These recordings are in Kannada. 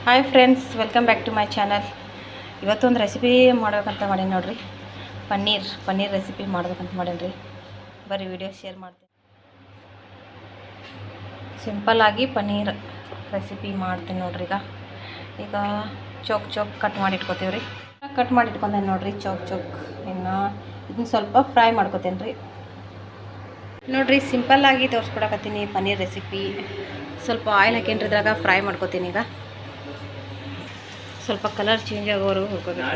Hi friends, welcome back to my channel. ಇವತ್ತೊಂದು ರೆಸಿಪಿ ಮಾಡ್ಬೇಕಂತ ಮಾಡೀನಿ ನೋಡ್ರಿ. ಪನ್ನೀರ್ ರೆಸಿಪಿ ಮಾಡ್ಬೇಕಂತ ಮಾಡೀನಿ ರೀ. ಬರೀ ವಿಡಿಯೋ ಶೇರ್ ಮಾಡ್ತೀನಿ. ಸಿಂಪಲ್ಲಾಗಿ ಪನ್ನೀರ್ ರೆಸಿಪಿ ಮಾಡ್ತೀನಿ ನೋಡ್ರಿ. ಈಗ ಚೋಕ್ ಕಟ್ ಮಾಡಿ ಇಟ್ಕೋತೀವಿ ರೀ. ಕಟ್ ಮಾಡಿ ಇಟ್ಕೊಂಡೇನೆ ನೋಡ್ರಿ ಚೋಕ್. ಇನ್ನು ಇದನ್ನ ಸ್ವಲ್ಪ ಫ್ರೈ ಮಾಡ್ಕೋತೇನೆ ರೀ. ನೋಡಿರಿ, ಸಿಂಪಲ್ಲಾಗಿ ತೋರಿಸ್ಕೊಡಕತ್ತೀನಿ ಪನ್ನೀರ್ ರೆಸಿಪಿ. ಸ್ವಲ್ಪ ಆಯಿಲ್ ಹಾಕೇನ್ರಿ, ಇದ್ರಾಗ ಫ್ರೈ ಮಾಡ್ಕೋತೀನಿ. ಈಗ ಸ್ವಲ್ಪ ಕಲರ್ ಚೇಂಜ್ ಆಗೋವರೆಗೂ ಹುರ್ಕೋಬೇಕು.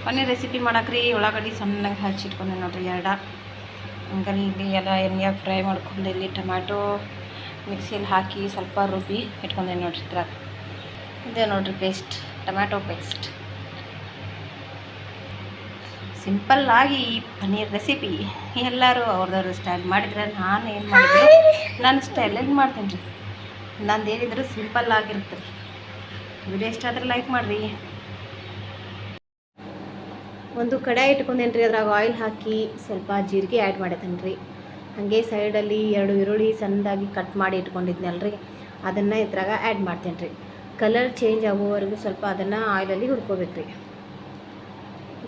ಪನ್ನೀರ್ ರೆಸಿಪಿ ಮಾಡಕ್ರಿ ಉಳ್ಳಾಗಡ್ಡಿ ಸಣ್ಣಗೆ ಹಚ್ಚಿಟ್ಕೊಂಡೆ ನೋಡ್ರಿ. ಹಂಗಾಗಿ ಇಲ್ಲಿ ಎಲ್ಲ ಎಣ್ಣೆಯಾಗ ಫ್ರೈ ಮಾಡ್ಕೊಂಡು ಇಲ್ಲಿ ಟೊಮ್ಯಾಟೊ ಮಿಕ್ಸಿಯಲ್ಲಿ ಹಾಕಿ ಸ್ವಲ್ಪ ರುಬ್ಬಿ ಇಟ್ಕೊಂಡೆ ನೋಡ್ರಿ. ಇದ್ರಾಗ ಇದೇ ನೋಡ್ರಿ ಪೇಸ್ಟ್, ಟೊಮ್ಯಾಟೊ ಪೇಸ್ಟ್. ಸಿಂಪಲ್ಲಾಗಿ ಈ ಪನ್ನೀರ್ ರೆಸಿಪಿ ಎಲ್ಲರೂ ಅವ್ರದವ್ರ ಸ್ಟೈಲ್ ಮಾಡಿದ್ರೆ, ನಾನು ಏನು ಮಾಡಿದ್ರು ನನ್ನ ಸ್ಟೈಲಲ್ಲಿ ಮಾಡ್ತೀನಿ ರೀ. ನಂದು ಏನಿದ್ರು ಸಿಂಪಲ್ಲಾಗಿರುತ್ತೆ ರೀ. ವಿಡಿಯೋ ಇಷ್ಟ ಆದ್ರೆ ಲೈಕ್ ಮಾಡಿರಿ. ಒಂದು ಕಡಾಯಿ ಇಟ್ಕೊಂಡೇನು ರೀ, ಅದ್ರಾಗ ಆಯಿಲ್ ಹಾಕಿ ಸ್ವಲ್ಪ ಜೀರಿಗೆ ಆ್ಯಡ್ ಮಾಡತ್ತೇನೆ ರೀ. ಹಾಗೆ ಸೈಡಲ್ಲಿ 2 ಈರುಳ್ಳಿ ಸಣ್ಣದಾಗಿ ಕಟ್ ಮಾಡಿ ಇಟ್ಕೊಂಡಿದ್ನಲ್ರಿ, ಅದನ್ನು ಇದ್ರಾಗ ಆ್ಯಡ್ ಮಾಡ್ತೇನೆ ರೀ. ಕಲರ್ ಚೇಂಜ್ ಆಗೋವರೆಗೂ ಸ್ವಲ್ಪ ಅದನ್ನು ಆಯಿಲಲ್ಲಿ ಹುರ್ಕೋಬೇಕು ರೀ.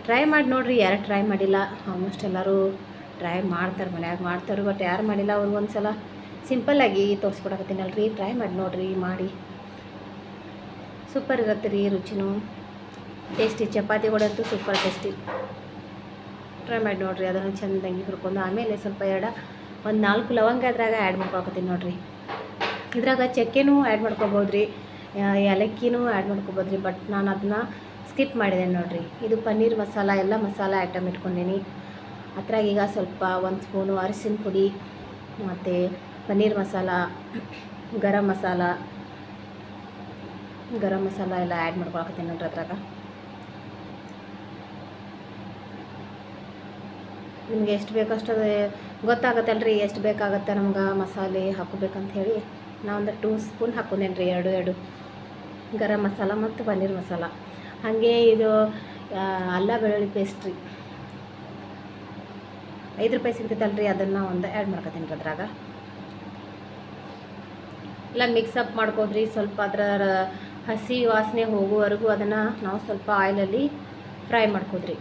ಟ್ರೈ ಮಾಡಿ ನೋಡಿರಿ, ಯಾರು ಟ್ರೈ ಮಾಡಿಲ್ಲ. ಆಲ್ಮೋಸ್ಟ್ ಎಲ್ಲರೂ ಟ್ರೈ ಮಾಡ್ತಾರೆ, ಮನ್ಯಾಗ ಮಾಡ್ತಾರೆ. ಬಟ್ ಯಾರು ಮಾಡಿಲ್ಲ ಅವ್ರಿಗೆ ಒಂದು ಸಲ ಸಿಂಪಲ್ಲಾಗಿ ತೋರಿಸ್ಕೊಡಕತ್ತೀನಲ್ರಿ. ಟ್ರೈ ಮಾಡಿ ನೋಡಿರಿ, ಮಾಡಿ ಸೂಪರ್ ಇರುತ್ತೆ ರೀ. ರುಚಿನೂ ಟೇಸ್ಟಿ, ಚಪಾತಿ ಅಂತೂ ಸೂಪರ್ ಟೇಸ್ಟಿ. ಟ್ರೈ ಮಾಡಿ ನೋಡಿರಿ. ಅದನ್ನು ಚೆಂದಾಗಿ ಹುರ್ಕೊಂಡು ಆಮೇಲೆ ಸ್ವಲ್ಪ ಒಂದು 4 ಲವಂಗ ಅದ್ರಾಗ ಆ್ಯಡ್ ಮಾಡ್ಕೊಳಕತ್ತೀನಿ ನೋಡಿರಿ. ಇದ್ರಾಗ ಚಕ್ಕೆನೂ ಆ್ಯಡ್ ಮಾಡ್ಕೊಬೋದು ರೀ, ಏಲಕ್ಕಿನೂ ಆ್ಯಡ್ ಮಾಡ್ಕೊಬೋದು ರೀ. ಬಟ್ ನಾನು ಅದನ್ನ ಸ್ಕಿಪ್ ಮಾಡಿದ್ದೇನೆ ನೋಡಿರಿ. ಇದು ಪನ್ನೀರ್ ಮಸಾಲ, ಎಲ್ಲ ಮಸಾಲ ಐಟಮ್ ಇಟ್ಕೊಂಡೀನಿ. ಅದ್ರಾಗ ಈಗ ಸ್ವಲ್ಪ 1 ಸ್ಪೂನು ಅರಿಶಿನ ಪುಡಿ ಮತ್ತು ಪನ್ನೀರ್ ಮಸಾಲ, ಗರಂ ಮಸಾಲ ಎಲ್ಲ ಆ್ಯಡ್ ಮಾಡ್ಕೊಳಕತ್ತೀನಿ ನೋಡ್ರಿ. ಅದ್ರಾಗ ನಿಮಗೆ ಎಷ್ಟು ಬೇಕಷ್ಟು ಅದು ಗೊತ್ತಾಗತ್ತಲ್ರಿ, ಎಷ್ಟು ಬೇಕಾಗತ್ತೆ ನಮ್ಗೆ ಮಸಾಲೆ ಹಾಕೋಬೇಕಂತ ಹೇಳಿ ನಾ ಒಂದು 2 ಸ್ಪೂನ್ ಹಾಕ್ಕೊಂಡೇನಿ ರೀ. 2 ಗರಂ ಮಸಾಲ ಮತ್ತು ಪನ್ನೀರ್ ಮಸಾಲ. ಹಾಗೆ ಇದು ಅಲ್ಲ ಬೆಳ್ಳುಳ್ಳಿ ಪೇಸ್ಟ್ ರೀ, 5 ರೂಪಾಯಿ ಸಿಗ್ತೈತಲ್ರಿ, ಅದನ್ನು ಒಂದು ಆ್ಯಡ್ ಮಾಡ್ಕೊತೀನಿ ರೀ. ಅದ್ರಾಗ ಎಲ್ಲ ಮಿಕ್ಸಪ್ ಮಾಡ್ಕೋದ್ರಿ. ಸ್ವಲ್ಪ ಅದರ ಹಸಿ ವಾಸನೆ ಹೋಗುವವರೆಗೂ ಅದನ್ನು ನಾವು ಸ್ವಲ್ಪ ಆಯಿಲಲ್ಲಿ ಫ್ರೈ ಮಾಡ್ಕೋದ್ರಿ.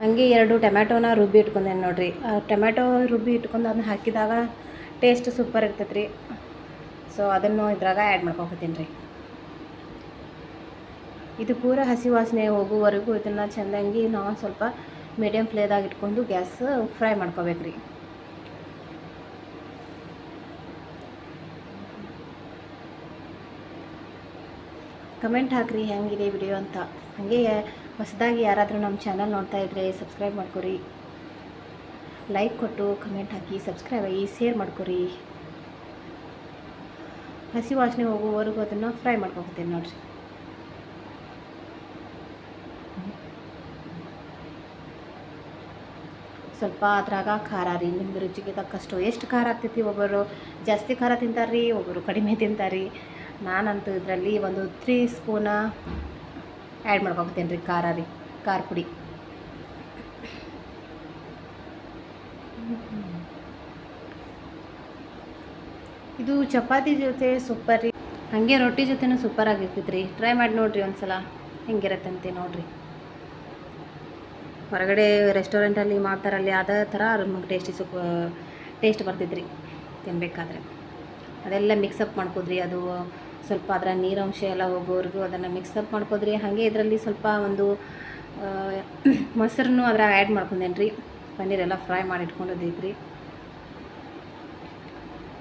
ಹಾಗೆ 2 ಟೊಮ್ಯಾಟೋನ ರುಬ್ಬಿ ಇಟ್ಕೊಂಡೇನೆ ನೋಡಿರಿ. ಟೊಮ್ಯಾಟೊ ರುಬ್ಬಿ ಇಟ್ಕೊಂಡು ಅದನ್ನ ಹಾಕಿದಾಗ ಟೇಸ್ಟ್ ಸೂಪರ್ ಇರ್ತೈತೆ ರೀ. ಸೊ ಅದನ್ನು ಇದ್ರಾಗ ಆ್ಯಡ್ ಮಾಡ್ಕೊತೀನಿ ರೀ. ಇದು ಪೂರ ಹಸಿ ವಾಸನೆ ಹೋಗುವವರೆಗೂ ಇದನ್ನು ಚೆಂದಾಗಿ ನಾವು ಸ್ವಲ್ಪ ಮೀಡಿಯಮ್ ಫ್ಲೇಮ್ದಾಗ ಇಟ್ಕೊಂಡು ಗ್ಯಾಸ್ ಫ್ರೈ ಮಾಡ್ಕೋಬೇಕು ರೀ. ಕಮೆಂಟ್ ಹಾಕಿರಿ ಹೆಂಗಿದೆ ವಿಡಿಯೋ ಅಂತ. ಹಾಗೆ ಹೊಸದಾಗಿ ಯಾರಾದರೂ ನಮ್ಮ ಚಾನಲ್ ನೋಡ್ತಾ ಇದ್ದರೆ ಸಬ್ಸ್ಕ್ರೈಬ್ ಮಾಡ್ಕೊರಿ. ಲೈಕ್ ಕೊಟ್ಟು ಕಮೆಂಟ್ ಹಾಕಿ, ಸಬ್ಸ್ಕ್ರೈಬ್ ಆಗಿ, ಶೇರ್ ಮಾಡ್ಕೊರಿ. ಹಸಿ ವಾಸನೆ ಹೋಗುವವರೆಗೂ ಅದನ್ನು ಫ್ರೈ ಮಾಡ್ಕೊತೀನಿ ನೋಡಿರಿ. ಸ್ವಲ್ಪ ಅದ್ರಾಗ ಖಾರ ರೀ, ನಿಮ್ಮ ರುಚಿಗೆ ತಕ್ಕಷ್ಟು. ಎಷ್ಟು ಖಾರ ಆಗ್ತೈತಿ, ಒಬ್ಬರು ಜಾಸ್ತಿ ಖಾರ ತಿಂತಾರೆ ರೀ, ಒಬ್ಬರು ಕಡಿಮೆ ತಿಂತಾರೆ ರೀ. ನಾನಂತೂ ಇದರಲ್ಲಿ ಒಂದು 3 ಸ್ಪೂನ ಆ್ಯಡ್ ಮಾಡ್ಕೊತೀನಿ ರೀ ಖಾರ ಪುಡಿ. ಇದು ಚಪಾತಿ ಜೊತೆ ಸೂಪರ್ ರೀ, ಹಾಗೆ ರೊಟ್ಟಿ ಜೊತೆನೂ ಸೂಪರ್ ಆಗಿರ್ತೈತೆ ರೀ. ಟ್ರೈ ಮಾಡಿ ನೋಡಿರಿ ಒಂದು ಸಲ, ಹೆಂಗಿರತ್ತಂತೆ ನೋಡಿರಿ. ಹೊರಗಡೆ ರೆಸ್ಟೋರೆಂಟಲ್ಲಿ ಮಾಡ್ತಾರಲ್ಲಿ ಅದೇ ಥರ ನಮಗೆ ಟೇಸ್ಟ್ ಬರ್ತೈತೆ ರೀ ತಿನ್ನಬೇಕಾದ್ರೆ. ಅದೆಲ್ಲ ಮಿಕ್ಸಪ್ ಮಾಡ್ಕೋದ್ರಿ. ಅದು ಸ್ವಲ್ಪ ಅದರ ನೀರಂಶ ಎಲ್ಲ ಹೋಗೋವರೆಗೂ ಅದನ್ನು ಮಿಕ್ಸಪ್ ಮಾಡ್ಕೋದ್ರಿ. ಹಾಗೆ ಇದರಲ್ಲಿ ಸ್ವಲ್ಪ ಒಂದು ಮೊಸರನ್ನು ಅದ್ರಾಗ ಆ್ಯಡ್ ಮಾಡ್ಕೊಂಡೇನೆ ರೀ. ಪನ್ನೀರೆಲ್ಲ ಫ್ರೈ ಮಾಡಿ ಇಟ್ಕೊಂಡಿದ್ದೈತ್ರಿ.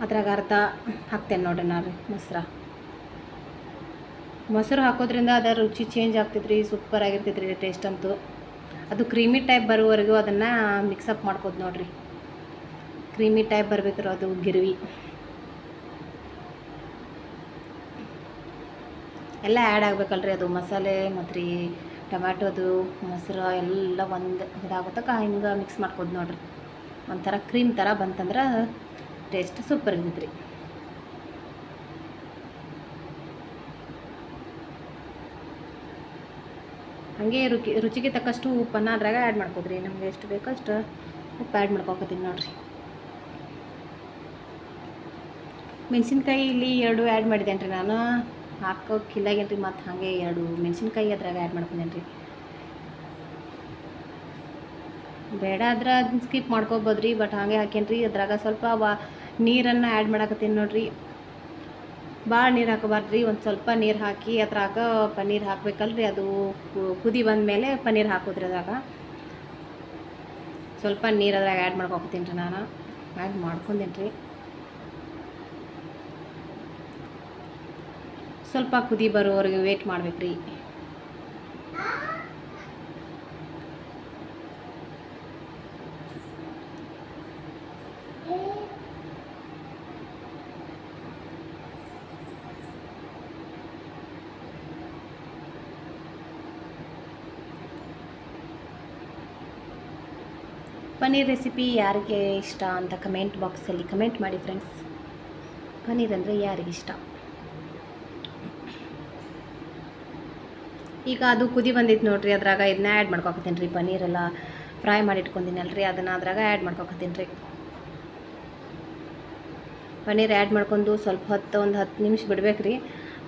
ಅದ್ರಾಗ ಅರ್ಧ ಹಾಕ್ತೇನೆ ನೋಡಿರಿ ನಾನು ರೀ ಮೊಸರು ಹಾಕೋದ್ರಿಂದ ಅದರ ರುಚಿ ಚೇಂಜ್ ಆಗ್ತೈತ್ರಿ. ಸೂಪರ್ ಆಗಿರ್ತೈತ್ರಿ ಟೇಸ್ಟ್ ಅಂತೂ. ಅದು ಕ್ರೀಮಿ ಟೈಪ್ ಬರುವವರೆಗೂ ಅದನ್ನು ಮಿಕ್ಸಪ್ ಮಾಡ್ಕೋದು ನೋಡಿರಿ. ಕ್ರೀಮಿ ಟೈಪ್ ಬರಬೇಕ್ರಿ ಅದು ಗಿರ್ವಿ. ಎಲ್ಲ ಆ್ಯಡ್ ಆಗಬೇಕಲ್ರಿ, ಅದು ಮಸಾಲೆ ಮತ್ತು ರೀ ಟೊಮ್ಯಾಟೋದು ಮೊಸರು ಎಲ್ಲ ಒಂದು ಇದಾಗೋತಕ್ಕ ಹಿಂಗೆ ಮಿಕ್ಸ್ ಮಾಡ್ಕೋದು ನೋಡಿರಿ. ಒಂಥರ ಕ್ರೀಮ್ ಥರ ಬಂತಂದ್ರೆ ಟೇಸ್ಟ್ ಸೂಪರ್ ಇರ್ತೈತೆ ರೀ. ಹಾಗೆ ರುಚಿಗೆ ತಕ್ಕಷ್ಟು ಉಪ್ಪನ್ನು ಅದ್ರಾಗ ಆ್ಯಡ್ ಮಾಡ್ಕೋದ್ರಿ. ನಮಗೆ ಎಷ್ಟು ಬೇಕಷ್ಟು ಉಪ್ಪು ಆ್ಯಡ್ ಮಾಡ್ಕೊತೀನಿ ನೋಡಿರಿ. ಮೆಣಸಿನ್ಕಾಯಿ ಇಲ್ಲಿ 2 ಆ್ಯಡ್ ಮಾಡಿದ್ದೇನೆ ರೀ ನಾನು, ಹಾಕೋಕ್ಕಿಲ್ಲಾಗೇನು ರೀ, ಮತ್ತು ಹಾಗೆ 2 ಮೆಣಸಿನ್ಕಾಯಿ ಅದ್ರಾಗ ಆ್ಯಡ್ ಮಾಡ್ಕೊಂಡೇನೆ ರೀ. ಬೇಡ ಆದ್ರೆ ಅದನ್ನ ಸ್ಕಿಪ್ ಮಾಡ್ಕೋಬೋದು ರೀ, ಬಟ್ ಹಾಗೆ ಹಾಕೇನಿ ರೀ. ಅದ್ರಾಗ ಸ್ವಲ್ಪ ನೀರನ್ನು ಆ್ಯಡ್ ಮಾಡಕತ್ತೀನಿ ನೋಡಿರಿ. ಭಾಳ ನೀರು ಹಾಕೋಬಾರ್ದು ರೀ, ಒಂದು ಸ್ವಲ್ಪ ನೀರು ಹಾಕಿ ಅದ್ರಾಗ ಪನ್ನೀರ್ ಹಾಕಬೇಕಲ್ರಿ. ಅದು ಕುದಿ ಬಂದಮೇಲೆ ಪನ್ನೀರ್ ಹಾಕೋದ್ರಿ. ಅದ್ರಾಗ ಸ್ವಲ್ಪ ನೀರು ಅದ್ರಾಗ ಆ್ಯಡ್ ಮಾಡ್ಕೊತೀನಿ ರೀ. ನಾನು ಆ್ಯಡ್ ಮಾಡ್ಕೊಂಡೇನಿ ರೀ. ಸ್ವಲ್ಪ ಕುದಿ ಬರೋವರೆಗೆ ವೇಟ್ ಮಾಡ್ಬೇಕು ರೀ. ಪನ್ನೀರ್ ರೆಸಿಪಿ ಯಾರಿಗೆ ಇಷ್ಟ ಅಂತ ಕಮೆಂಟ್ ಬಾಕ್ಸಲ್ಲಿ ಕಮೆಂಟ್ ಮಾಡಿ ಫ್ರೆಂಡ್ಸ್. ಪನ್ನೀರ್ ಅಂದರೆ ಯಾರಿಗಿಷ್ಟ? ಈಗ ಅದು ಕುದಿ ಬಂದಿತ್ತು ನೋಡಿರಿ. ಅದ್ರಾಗ ಇದನ್ನ ಆ್ಯಡ್ ಮಾಡ್ಕೊತೀನಿ ರೀ. ಪನ್ನೀರೆಲ್ಲ ಫ್ರೈ ಮಾಡಿ ಇಟ್ಕೊಂಡಿನಲ್ರಿ, ಅದನ್ನು ಅದ್ರಾಗ ಆ್ಯಡ್ ಮಾಡ್ಕೊತೀನಿ ರೀ. ಪನ್ನೀರ್ ಆ್ಯಡ್ ಮಾಡ್ಕೊಂಡು ಸ್ವಲ್ಪ ಹೊತ್ತು ಒಂದು 10 ನಿಮಿಷ ಬಿಡ್ಬೇಕು ರೀ.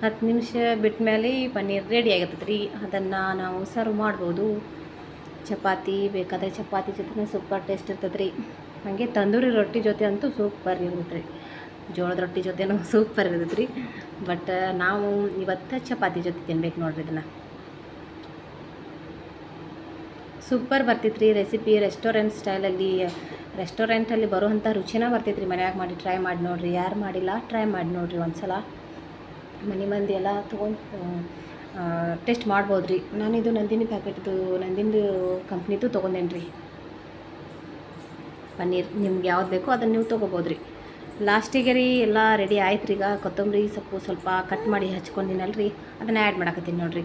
10 ನಿಮಿಷ ಬಿಟ್ಟ ಮೇಲೆ ಪನ್ನೀರ್ ರೆಡಿ ಆಗತ್ತದ ರೀ. ಅದನ್ನು ನಾವು ಸರ್ವ್ ಮಾಡ್ಬೋದು. ಚಪಾತಿ ಬೇಕಾದರೆ ಚಪಾತಿ ಜೊತೆ ಸೂಪರ್ ಟೇಸ್ಟ್ ಇರ್ತದೆ ರೀ. ಹಾಗೆ ತಂದೂರಿ ರೊಟ್ಟಿ ಜೊತೆ ಅಂತೂ ಸೂಪರ್ ಇರ್ತದೆ ರೀ. ಜೋಳದ ರೊಟ್ಟಿ ಜೊತೆನೂ ಸೂಪರ್ ಇರ್ತದೆ ರೀ. ಬಟ್ ನಾವು ಇವತ್ತು ಚಪಾತಿ ಜೊತೆ ತಿನ್ಬೇಕು ನೋಡಿರಿ. ಇದನ್ನು ಸೂಪರ್ ಬರ್ತಿತ್ತು ರೀ ರೆಸಿಪಿ. ರೆಸ್ಟೋರೆಂಟಲ್ಲಿ ಬರುವಂಥ ರುಚಿನ ಬರ್ತಿತ್ತು ರೀ. ಮನ್ಯಾಗ ಮಾಡಿ ಟ್ರೈ ಮಾಡಿ ನೋಡಿರಿ. ಯಾರು ಮಾಡಿಲ್ಲ ಟ್ರೈ ಮಾಡಿ ನೋಡಿರಿ ಒಂದು ಸಲ. ಮನೆ ಮಂದಿ ಎಲ್ಲ ತೊಗೊಂಡು ಟೇಸ್ಟ್ ಮಾಡ್ಬೋದು ರೀ. ನಾನಿದು ನಂದಿನಿ ಪ್ಯಾಕೆಟ್ದು, ನಂದಿನಿ ಕಂಪ್ನಿದು ತೊಗೊಂಡೇನಿ ರೀ ಪನ್ನೀರ್. ನಿಮ್ಗೆ ಯಾವ್ದು ಬೇಕೋ ಅದನ್ನು ನೀವು ತೊಗೋಬೋದು ರೀ. ಲಾಸ್ಟಿಗೆ ರೀ ಎಲ್ಲ ರೆಡಿ ಆಯ್ತು ರೀ. ಈಗ ಕೊತ್ತಂಬರಿ ಸೊಪ್ಪು ಸ್ವಲ್ಪ ಕಟ್ ಮಾಡಿ ಹಚ್ಕೊಂಡಿನಲ್ರಿ, ಅದನ್ನು ಆ್ಯಡ್ ಮಾಡಕತ್ತೀನಿ ನೋಡಿರಿ.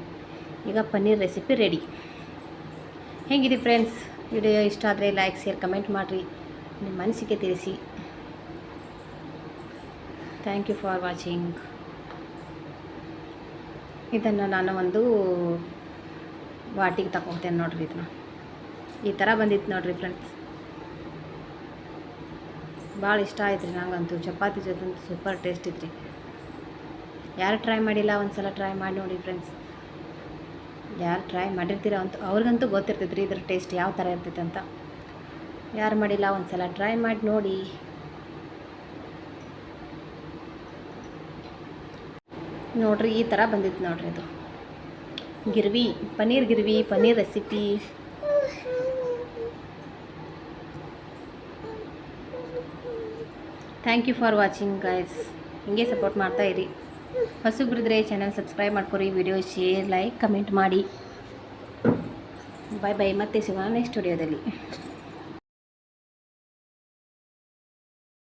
ಈಗ ಪನ್ನೀರ್ ರೆಸಿಪಿ ರೆಡಿ. ಹೇಗಿದೆ ಫ್ರೆಂಡ್ಸ್? ವಿಡಿಯೋ ಇಷ್ಟ ಆದರೆ ಲೈಕ್, ಶೇರ್, ಕಮೆಂಟ್ ಮಾಡಿರಿ. ನಿಮ್ಮ ಮನಸ್ಸಿಗೆ ತಿಳಿಸಿ. Thank you for watching. ಇದನ್ನು ನಾನು ಒಂದು ವಾಟಿಗೆ ತಗೊಳ್ತೇನೆ ನೋಡಿರಿ. ಇದನ್ನು ಈ ಥರ ಬಂದಿತ್ತು ನೋಡಿರಿ ಫ್ರೆಂಡ್ಸ್. ಭಾಳ ಇಷ್ಟ ಆಯ್ತು ರೀ ನಂಗಂತೂ. ಚಪಾತಿ ಜೊತೆ ಅಂತೂ ಸೂಪರ್ ಟೇಸ್ಟ್ ಇತ್ತು ರೀ. ಯಾರು ಟ್ರೈ ಮಾಡಿಲ್ಲ ಒಂದು ಸಲ ಟ್ರೈ ಮಾಡಿ ನೋಡಿ ಫ್ರೆಂಡ್ಸ್. ಯಾರು ಟ್ರೈ ಮಾಡಿರ್ತೀರ ಅಂತ ಅವ್ರಿಗಂತೂ ಗೊತ್ತಿರ್ತೈತೆ ರೀ ಇದ್ರ ಟೇಸ್ಟ್ ಯಾವ ಥರ ಇರ್ತೈತೆ ಅಂತ. ಯಾರು ಮಾಡಿಲ್ಲ ಒಂದು ಸಲ ಟ್ರೈ ಮಾಡಿ ನೋಡಿ. ನೋಡಿರಿ ಈ ಥರ ಬಂದಿತ್ತು ನೋಡಿರಿ. ಅದು ಗಿರ್ವಿ, paneer recipe. Thank you for watching guys. ಹಿಂಗೆ ಸಪೋರ್ಟ್ ಮಾಡ್ತಾ ಇರಿ. ಹೊಸಬ್ರಿದ್ರೆ ಚಾನಲ್ ಸಬ್ಸ್ಕ್ರೈಬ್ ಮಾಡ್ಕೊರಿ. ವಿಡಿಯೋ ಶೇರ್, ಲೈಕ್, ಕಮೆಂಟ್ ಮಾಡಿ. ಬಾಯ್ ಬಾಯ್. ಮತ್ತೆ ಸಿಗೋಣ ನೆಕ್ಸ್ಟ್ ವಿಡಿಯೋದಲ್ಲಿ.